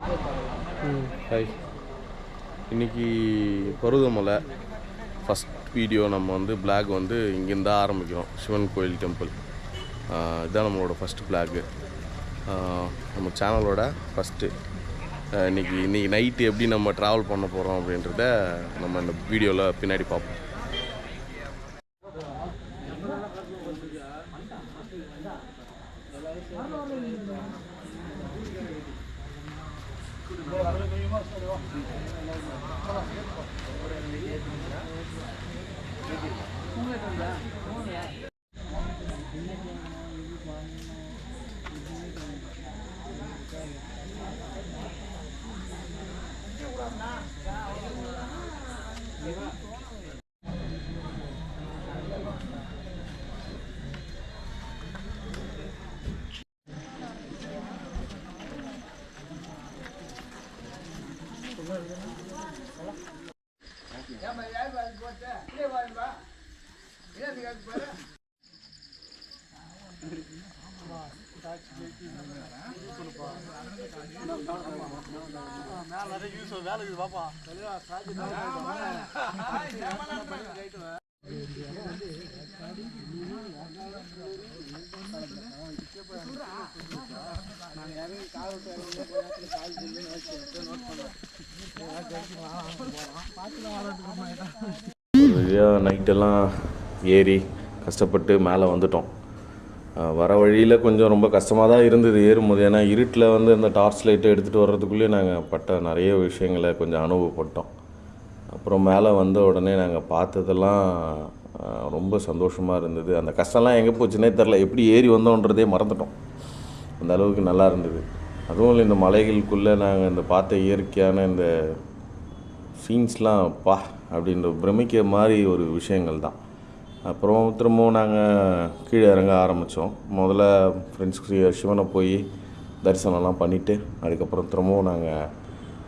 Hi, இன்றைக்கி Parvathamalai first video. நம்ம வந்து பிளாக் வந்து இங்கேருந்து தான் ஆரம்பிக்கிறோம். சிவன் கோயில் டெம்பிள் இதுதான் நம்மளோட ஃபஸ்ட்டு பிளாகு. நம்ம சேனலோட ஃபஸ்ட்டு இன்றைக்கி நைட்டு எப்படி நம்ம ட்ராவல் பண்ண போகிறோம் அப்படின்றத நம்ம இந்த வீடியோவில் பின்னாடி பார்ப்போம். நைட்டெல்லாம் ஏறி கஷ்டப்பட்டு மேலே வந்துட்டோம். வர வழியில் கொஞ்சம் ரொம்ப கஷ்டமாக தான் இருந்தது ஏறும்போது. ஏன்னா இருட்டில் வந்து அந்த டார்ச் லைட்டை எடுத்துகிட்டு வர்றதுக்குள்ளேயே நாங்கள் பட்ட நிறைய விஷயங்களை கொஞ்சம் அனுபவப்பட்டோம். அப்புறம் மேலே வந்த உடனே நாங்கள் பார்த்ததெல்லாம் ரொம்ப சந்தோஷமாக இருந்தது. அந்த கஷ்டம்லாம் எங்கே போச்சுன்னே தெரில. எப்படி ஏறி வந்தோன்றதே மறந்துட்டோம். அந்த அளவுக்கு நல்லா இருந்தது. அதுவும் இல்லை, இந்த மலைகளுக்குள்ளே நாங்கள் இந்த பார்த்த இயற்கையான இந்த சீன்ஸ்லாம் அப்படின்ற பிரமிக்க மாதிரி ஒரு விஷயங்கள் தான். அப்புறம் திரும்பவும் நாங்கள் கீழே இறங்க ஆரம்பித்தோம். முதல்ல ஃப்ரெண்ட்ஸ்க்கு சிவனை போய் தரிசனம்லாம் பண்ணிவிட்டு அதுக்கப்புறம் திரும்பவும் நாங்கள்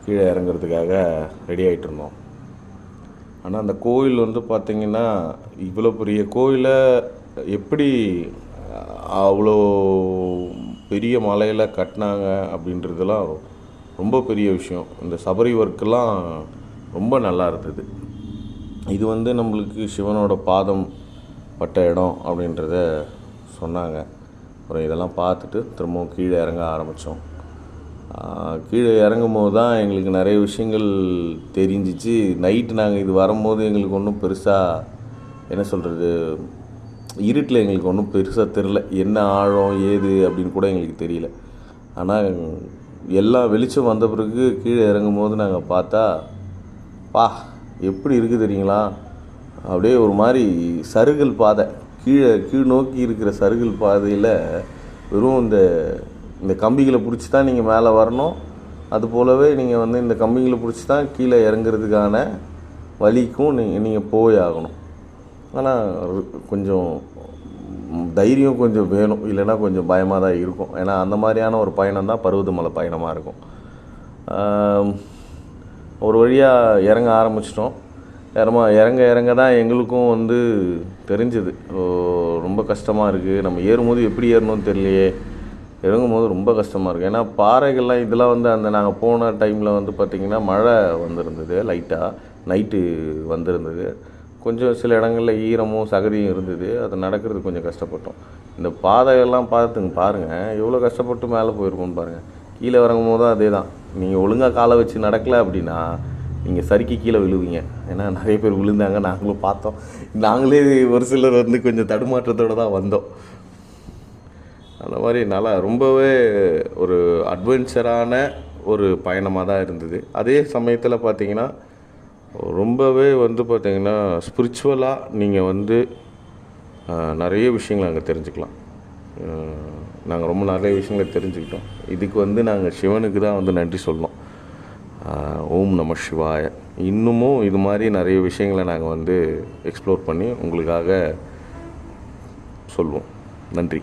கீழே இறங்குறதுக்காக ரெடி ஆகிட்டு இருந்தோம். ஆனால் அந்த கோயில் வந்து பார்த்திங்கன்னா, இவ்வளோ பெரிய கோயிலை எப்படி அவ்வளோ பெரிய மலையில் கட்டினாங்க அப்படின்றதெல்லாம் ரொம்ப பெரிய விஷயம். இந்த சபரி ஒர்க்கெல்லாம் ரொம்ப நல்லா இருந்தது. இது வந்து நம்மளுக்கு சிவனோட பாதம் பட்ட இடம் அப்படின்றத சொன்னாங்க. அப்புறம் இதெல்லாம் பார்த்துட்டு திரும்பவும் கீழே இறங்க ஆரம்பித்தோம். கீழே இறங்கும் போது தான் எங்களுக்கு நிறைய விஷயங்கள் தெரிஞ்சிச்சு. நைட்டு நாங்கள் இது வரும்போது எங்களுக்கு ஒன்றும் பெருசாக என்ன சொல்கிறது, இருட்டில் எங்களுக்கு ஒன்றும் பெருசாக தெரில. என்ன ஆழம் ஏது அப்படின்னு கூட எங்களுக்கு தெரியல. ஆனால் எல்லாம் வெளிச்சம் வந்த பிறகு கீழே இறங்கும் போது நாங்கள் பார்த்தா எப்படி இருக்குது தெரியுங்களா? அப்படியே ஒரு மாதிரி சருகல் பாதை, கீழ் நோக்கி இருக்கிற சருகல் பாதையில் வெறும் இந்த கம்பிகளை பிடிச்சி தான் நீங்கள் மேலே வரணும். அது போலவே நீங்கள் வந்து இந்த கம்பிகளை பிடிச்சி தான் கீழே இறங்குறதுக்கான வழிக்கும் நீங்கள் போய் ஆகணும். ஆனால் கொஞ்சம் தைரியம் கொஞ்சம் வேணும், இல்லைன்னா கொஞ்சம் பயமாக தான் இருக்கும். ஏன்னா அந்த மாதிரியான ஒரு பயணம் தான் பருவதமலை பயணமாக இருக்கும். ஒரு வழியாக இறங்க ஆரம்பிச்சிட்டோம். இறங்க தான் எங்களுக்கும் வந்து தெரிஞ்சது, ரொம்ப கஷ்டமாக இருக்குது. நம்ம ஏறும்போது எப்படி ஏறணும்னு தெரியலையே, இறங்கும்போது ரொம்ப கஷ்டமாக இருக்குது. ஏன்னா பாறைகள்லாம் இதெல்லாம் வந்து அந்த நாங்கள் போன டைமில் வந்து பார்த்திங்கன்னா மழை வந்திருந்தது, லைட்டாக நைட்டு வந்திருந்தது. கொஞ்சம் சில இடங்களில் ஈரமும் சகதியும் இருந்தது. அது நடக்கிறது கொஞ்சம் கஷ்டப்பட்டோம். இந்த பாதைகள்லாம் பாருங்கள் எவ்வளோ கஷ்டப்பட்டு மேலே போயிருக்கோம்னு பாருங்கள். கீழே இறங்கும் போது அதே தான். நீங்கள் ஒழுங்காக காலை வச்சு நடக்கலை அப்படின்னா நீங்கள் சறுக்கி கீழே விழுவீங்க. ஏன்னா நிறைய பேர் விழுந்தாங்க, நாங்களும் பார்த்தோம். நாங்களே ஒரு சிலர் வந்து கொஞ்சம் தடுமாற்றத்தோடு தான் வந்தோம். அந்த மாதிரி நல்லா ரொம்பவே ஒரு அட்வென்ச்சரான ஒரு பயணமாக தான் இருந்தது. அதே சமயத்தில் பார்த்திங்கன்னா ரொம்பவே வந்து பார்த்திங்கன்னா ஸ்பிரிச்சுவலாக நீங்கள் வந்து நிறைய விஷயங்களை அங்கே தெரிஞ்சுக்கலாம். நாங்கள் ரொம்ப நிறைய விஷயங்களை தெரிஞ்சுக்கிட்டோம். இதுக்கு வந்து நாங்கள் சிவனுக்கு தான் வந்து நன்றி சொல்லணும். ஓம் நம சிவாய. இன்னமும் இது மாதிரி நிறைய விஷயங்களை நாங்கள் வந்து எக்ஸ்ப்ளோர் பண்ணி உங்களுக்காக சொல்வோம். நன்றி.